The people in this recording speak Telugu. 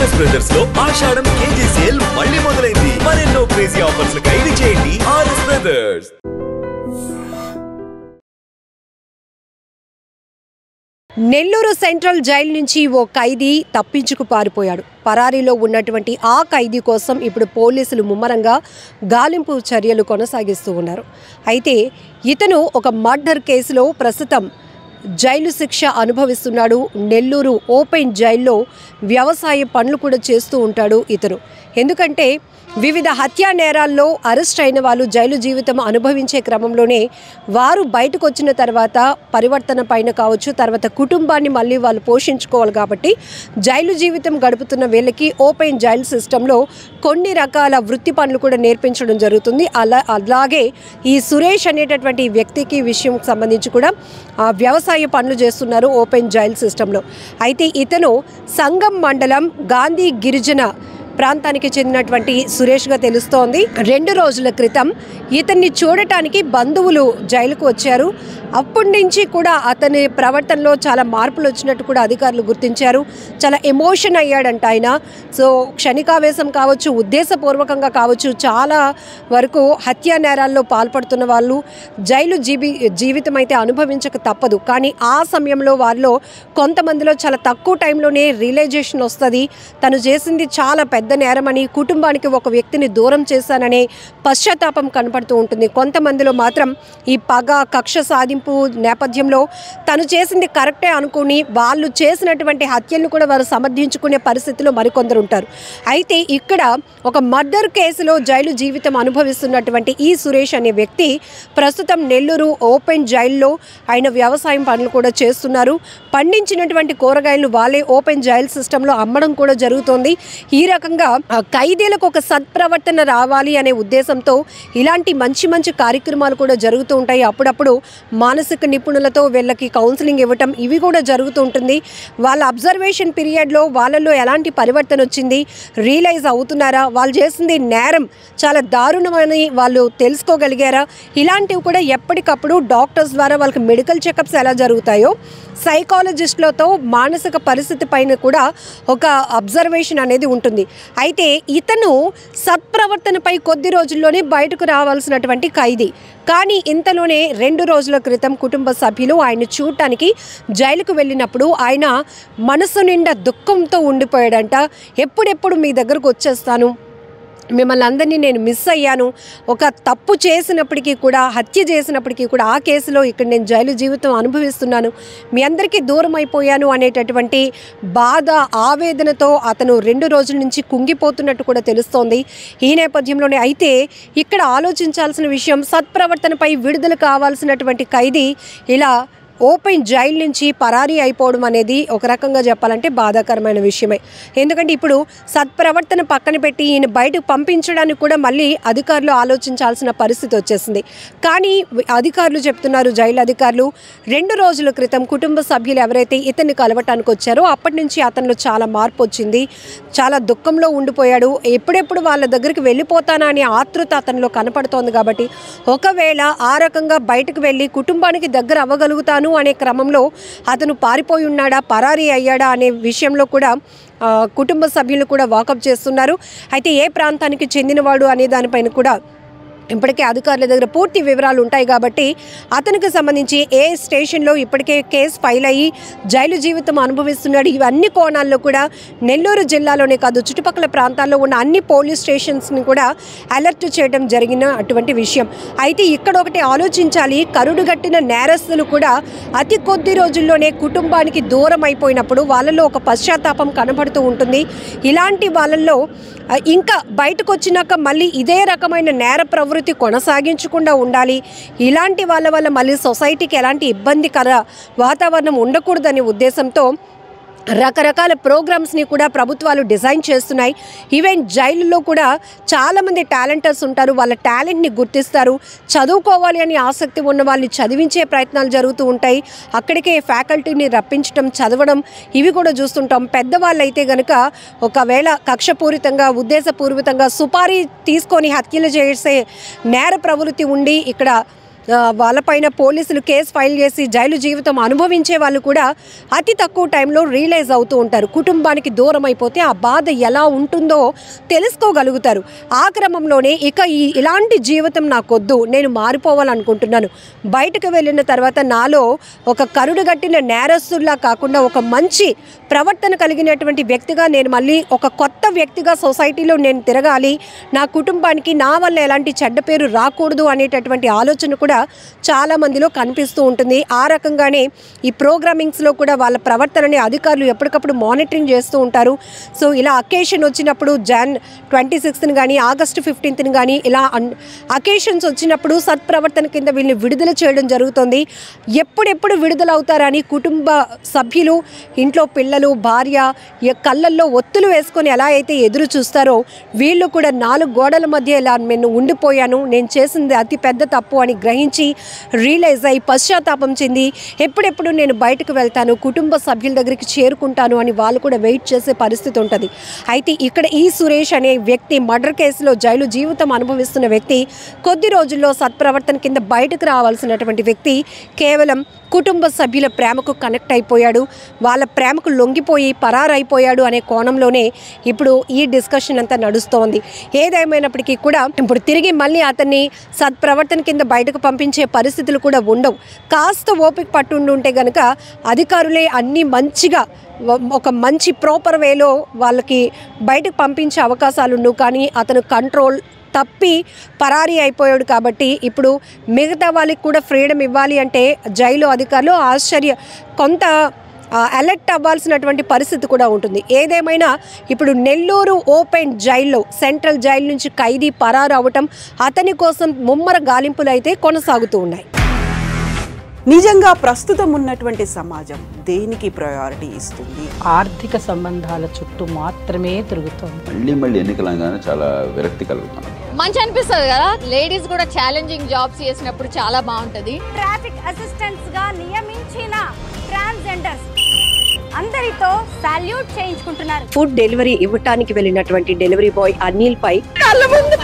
ఆర్ఎస్ బ్రదర్స్ లో ఆషాఢం కేజీ సేల్ మళ్ళీ మొదలైంది. మరెన్నో క్రేజీ ఆఫర్స్ ఖైదీ చేయండి RS brothers. Nellore central jail నుంచి ఓ ఖైదీ తప్పించుకు పారిపోయాడు. పరారీలో ఉన్నటువంటి ఆ ఖైదీ కోసం ఇప్పుడు పోలీసులు ముమ్మరంగా గాలింపు చర్యలు కొనసాగిస్తూ ఉన్నారు. అయితే ఇతను ఒక మర్డర్ కేసులో ప్రస్తుతం జైలు శిక్ష అనుభవిస్తున్నాడు. నెల్లూరు ఓపెన్ జైల్లో వ్యవసాయ పనులు కూడా చేస్తూ ఉంటాడు ఇతను. ఎందుకంటే వివిధ హత్యా నేరాల్లో అరెస్ట్ అయిన వాళ్ళు జైలు జీవితం అనుభవించే క్రమంలోనే వారు బయటకు వచ్చిన తర్వాత పరివర్తన పైన కావచ్చు, తర్వాత కుటుంబాన్ని మళ్ళీ వాళ్ళు పోషించుకోవాలి. కాబట్టి జైలు జీవితం గడుపుతున్న వీళ్ళకి ఓపెన్ జైలు సిస్టంలో కొన్ని రకాల వృత్తి పనులు కూడా నేర్పించడం జరుగుతుంది. అలాగే ఈ సురేష్ అనేటటువంటి వ్యక్తికి విషయం సంబంధించి కూడా వ్యవసాయ పనులు చేస్తున్నారు ఓపెన్ జైలు సిస్టంలో. అయితే ఇతను సంగం మండలం గాంధీ గిరిజన ప్రాంతానికి చెందినటువంటి సురేష్గా తెలుస్తోంది. 2 రోజుల క్రితం ఇతన్ని చూడటానికి బంధువులు జైలుకు వచ్చారు. అప్పటి నుంచి కూడా అతని ప్రవర్తనలో చాలా మార్పులు వచ్చినట్టు కూడా అధికారులు గుర్తించారు. చాలా ఎమోషన్ అయ్యాడంట ఆయన. సో క్షణికావేశం కావచ్చు, ఉద్దేశపూర్వకంగా కావచ్చు, చాలా వరకు హత్యా నేరాల్లో పాల్పడుతున్న వాళ్ళు జైలు జీవితం అయితే అనుభవించక తప్పదు. కానీ ఆ సమయంలో వారిలో కొంతమందిలో చాలా తక్కువ టైంలోనే రియలైజేషన్ వస్తుంది. తను చేసింది చాలా పెద్ద నేరమని, కుటుంబానికి ఒక వ్యక్తిని దూరం చేశాననే పశ్చాత్తాపం కనపడుతూ ఉంటుంది. కొంతమందిలో మాత్రం ఈ పగ, కక్ష సాధింపు నేపథ్యంలో తను చేసింది కరెక్టే అనుకుని వాళ్ళు చేసినటువంటి హత్యలను కూడా వారు సమర్థించుకునే పరిస్థితిలో మరికొందరు ఉంటారు. అయితే ఇక్కడ ఒక మర్డర్ కేసులో జైలు జీవితం అనుభవిస్తున్నటువంటి ఈ సురేష్ అనే వ్యక్తి ప్రస్తుతం నెల్లూరు ఓపెన్ జైల్లో ఆయన వ్యవసాయం పనులు కూడా చేస్తున్నారు. పండించినటువంటి కూరగాయలు వాళ్ళే ఓపెన్ జైలు సిస్టంలో అమ్మడం కూడా జరుగుతోంది. ఈ రకంగా ఖైదీలకు ఒక సత్ప్రవర్తన రావాలి అనే ఉద్దేశంతో ఇలాంటి మంచి మంచి కార్యక్రమాలు కూడా జరుగుతూ ఉంటాయి. అప్పుడప్పుడు మానసిక నిపుణులతో వీళ్ళకి కౌన్సిలింగ్ ఇవ్వటం ఇవి కూడా జరుగుతూ ఉంటుంది. వాళ్ళ అబ్జర్వేషన్ పీరియడ్లో వాళ్ళల్లో ఎలాంటి పరివర్తన వచ్చింది, రియలైజ్ అవుతున్నారా, వాళ్ళు చేసింది నేరం చాలా దారుణమని వాళ్ళు తెలుసుకోగలిగారా, ఇలాంటివి కూడా ఎప్పటికప్పుడు డాక్టర్స్ ద్వారా వాళ్ళకి మెడికల్ చెకప్స్ ఎలా జరుగుతాయో సైకాలజిస్టులతో మానసిక పరిస్థితి పైన కూడా ఒక అబ్జర్వేషన్ అనేది ఉంటుంది. అయితే ఇతను సత్ప్రవర్తనపై కొద్ది రోజుల్లోనే బయటకు రావాల్సినటువంటి ఖైదీ. కానీ ఇంతలోనే 2 రోజుల క్రితం కుటుంబ సభ్యులు ఆయన చూడటానికి జైలుకు వెళ్ళినప్పుడు ఆయన మనసు నిండా దుఃఖంతో ఉండిపోయాడంట. ఎప్పుడెప్పుడు మీ దగ్గరకు వచ్చేస్తాను, మిమ్మల్ని అందరినీ నేను మిస్ అయ్యాను, ఒక తప్పు చేసినప్పటికీ కూడా, హత్య చేసినప్పటికీ కూడా ఆ కేసులో ఇక్కడ నేను జైలు జీవితం అనుభవిస్తున్నాను, మీ అందరికీ దూరం అయిపోయాను అనేటటువంటి బాధ, ఆవేదనతో అతను 2 రోజుల నుంచి కుంగిపోతున్నట్టు కూడా తెలుస్తోంది. ఈ నేపథ్యంలోనే అయితే ఇక్కడ ఆలోచించాల్సిన విషయం, సత్ప్రవర్తనపై విడుదల కావాల్సినటువంటి ఖైదీ ఇలా ఓపెన్ జైలు నుంచి పరారీ అయిపోవడం అనేది ఒక రకంగా చెప్పాలంటే బాధాకరమైన విషయమే. ఎందుకంటే ఇప్పుడు సత్ప్రవర్తన పక్కన పెట్టి ఈయన బయటకు పంపించడానికి కూడా మళ్ళీ అధికారులు ఆలోచించాల్సిన పరిస్థితి వచ్చేసింది. కానీ అధికారులు చెప్తున్నారు, జైలు అధికారులు 2 రోజుల క్రితం కుటుంబ సభ్యులు ఎవరైతే ఇతన్ని కలవటానికి వచ్చారో అప్పటి నుంచి అతనిలో చాలా మార్పు వచ్చింది. చాలా దుఃఖంలో ఉండిపోయాడు. ఎప్పుడెప్పుడు వాళ్ళ దగ్గరికి వెళ్ళిపోతానా అనే ఆతృత అతనిలో కనపడుతోంది. కాబట్టి ఒకవేళ ఆ రకంగా బయటకు వెళ్ళి కుటుంబానికి దగ్గర అవ్వగలుగుతాను అనే క్రమంలో అతను పారిపోయి ఉన్నాడా, పరారీ అయ్యాడా అనే విషయంలో కూడా కుటుంబ సభ్యులు కూడా వాకప్ చేస్తున్నారు. అయితే ఏ ప్రాంతానికి చెందినవాడు అనే దానిపైన కూడా ఇప్పటికే అధికారుల దగ్గర పూర్తి వివరాలు ఉంటాయి. కాబట్టి అతనికి సంబంధించి ఏ స్టేషన్లో ఇప్పటికే కేసు ఫైల్ అయ్యి జైలు జీవితం అనుభవిస్తున్నాడు, ఇవన్నీ కోణాల్లో కూడా నెల్లూరు జిల్లాలోనే కాదు చుట్టుపక్కల ప్రాంతాల్లో ఉన్న అన్ని పోలీస్ స్టేషన్స్ని కూడా అలర్ట్ చేయడం జరిగిన అటువంటి విషయం. అయితే ఇక్కడ ఒకటి ఆలోచించాలి, కరుడుగట్టిన నేరస్తులు కూడా అతి కొద్ది రోజుల్లోనే కుటుంబానికి దూరం అయిపోయినప్పుడు వాళ్ళలో ఒక పశ్చాత్తాపం కనబడుతూ ఉంటుంది. ఇలాంటి వాళ్ళల్లో ఇంకా బయటకు వచ్చినాక మళ్ళీ ఇదే రకమైన నేర ప్రవృత్తి కొనసాగించకుండా ఉండాలి. ఇలాంటి వాళ్ళ వల్ల మళ్ళీ సొసైటీకి ఎలాంటి ఇబ్బందికర వాతావరణం ఉండకూడదనే ఉద్దేశంతో రకరకాల ప్రోగ్రామ్స్ని కూడా ప్రభుత్వాలు డిజైన్ చేస్తున్నాయి. ఈవెన్ జైలులో కూడా చాలామంది టాలెంటర్స్ ఉంటారు. వాళ్ళ టాలెంట్ని గుర్తిస్తారు. చదువుకోవాలి అని ఆసక్తి ఉన్న వాళ్ళని చదివించే ప్రయత్నాలు జరుగుతూ ఉంటాయి. అక్కడికే ఫ్యాకల్టీని రప్పించడం, చదవడం ఇవి కూడా చూస్తుంటాం. పెద్దవాళ్ళు అయితే కనుక ఒకవేళ కక్షపూరితంగా, ఉద్దేశపూర్వకంగా సుపారీ తీసుకొని హత్యలు చేసే నేర ప్రవృత్తి ఉండి ఇక్కడ వాళ్ళపైన పోలీసులు కేసు ఫైల్ చేసి జైలు జీవితం అనుభవించే వాళ్ళు కూడా అతి తక్కువ టైంలో రియలైజ్ అవుతూ ఉంటారు. కుటుంబానికి దూరం అయిపోతే ఆ బాధ ఎలా ఉంటుందో తెలుసుకోగలుగుతారు. ఆ క్రమంలోనే ఇక ఇలాంటి జీవితం నాకొద్దు, నేను మారిపోవాలనుకుంటున్నాను, బయటకు వెళ్ళిన తర్వాత నాలో ఒక కరుడుగట్టిన నేరస్తుల్లా కాకుండా ఒక మంచి ప్రవర్తన కలిగినటువంటి వ్యక్తిగా నేను మళ్ళీ ఒక కొత్త వ్యక్తిగా సొసైటీలో నేను తిరగాలి, నా కుటుంబానికి నా వల్ల ఎలాంటి చెడ్డ పేరు రాకూడదు అనేటటువంటి ఆలోచన కూడా చాలామందిలో కనిపిస్తూ ఉంటుంది. ఆ రకంగానే ఈ ప్రోగ్రామింగ్స్లో కూడా వాళ్ళ ప్రవర్తనని అధికారులు ఎప్పటికప్పుడు మానిటరింగ్ చేస్తూ ఉంటారు. సో ఇలా అకేషన్ వచ్చినప్పుడు Jan 26th కానీ August 15th కానీ ఇలా అకేషన్స్ వచ్చినప్పుడు సత్ప్రవర్తన కింద వీళ్ళని విడుదల చేయడం జరుగుతుంది. ఎప్పుడెప్పుడు విడుదల అవుతారని కుటుంబ సభ్యులు, ఇంట్లో పిల్లలు, భార్య కళ్ళల్లో ఒత్తులు వేసుకొని ఎలా అయితే ఎదురు చూస్తారో వీళ్ళు కూడా 4 గోడల మధ్య ఇలా నేను ఉండిపోయాను, నేను చేసింది అతి పెద్ద తప్పు అని గ్రహించి రియలైజ్ అయ్యి పశ్చాత్తాపం చెంది ఎప్పుడెప్పుడు నేను బయటకు వెళ్తాను, కుటుంబ సభ్యుల దగ్గరికి చేరుకుంటాను అని వాళ్ళు కూడా వెయిట్ చేసే పరిస్థితి ఉంటుంది. అయితే ఇక్కడ ఈ సురేష్ అనే వ్యక్తి మర్డర్ కేసులో జైలు జీవితం అనుభవిస్తున్న వ్యక్తి కొద్ది రోజుల్లో సత్ప్రవర్తన కింద బయటకు రావాల్సినటువంటి వ్యక్తి కేవలం కుటుంబ సభ్యుల ప్రేమకు కనెక్ట్ అయిపోయాడు, వాళ్ళ ప్రేమకు లొంగిపోయి పరారైపోయాడు అనే కోణంలోనే ఇప్పుడు ఈ డిస్కషన్ అంతా నడుస్తోంది. ఏదేమైనప్పటికీ కూడా ఇప్పుడు తిరిగి మళ్ళీ అతన్ని సత్ప్రవర్తన కింద బయటకు పంపించే పరిస్థితులు కూడా ఉండవు. కాస్త ఓపిక పట్టుండుంటే గనక అధికారులే అన్నీ మంచిగా ఒక మంచి ప్రాపర్ వేలో వాళ్ళకి బయటకు పంపించే అవకాశాలు ఉండవు. కానీ అతను కంట్రోల్ తప్పి పరారీ అయిపోయాడు కాబట్టి ఇప్పుడు మిగతా వాళ్ళకి కూడా ఫ్రీడమ్ ఇవ్వాలి అంటే జైలు అధికారులు కొంత అలర్ట్ అవ్వాల్సినటువంటి పరిస్థితి కూడా ఉంటుంది. ఏదేమైనా ఇప్పుడు నెల్లూరు ఓపెన్ జైల్లో సెంట్రల్ జైలు నుంచి ఖైదీ పరారు అవ్వటం, అతని కోసం ముమ్మర గాలింపులు అయితే కొనసాగుతూ ఉన్నాయి. నిజంగా ప్రస్తుతం ఉన్నటువంటి సమాజం దేనికి ప్రయారిటీ ఇస్తుంది? ఆర్థిక సంబంధాల చుట్టూ మాత్రమే తిరుగుతుంది. మళ్ళీ ఎన్నికలంగానే చాలా విరక్తి కలుగుతుంది. మంచి అనిపిస్తుంది కదా, లేడీస్ కూడా ఛాలెంజింగ్ జాబ్స్ చేసినప్పుడు చాలా బాగుంటది. ట్రాఫిక్ అసిస్టెంట్స్ గా నియమించిన ట్రాన్స్జెండర్స్ అందరితో సాల్యూట్ చేయించుకుంటున్నారు. ఫుడ్ డెలివరీ ఇవ్వటానికి వెళ్ళినటువంటి డెలివరీ బాయ్ అనిల్ పై కళ్ళ ముందు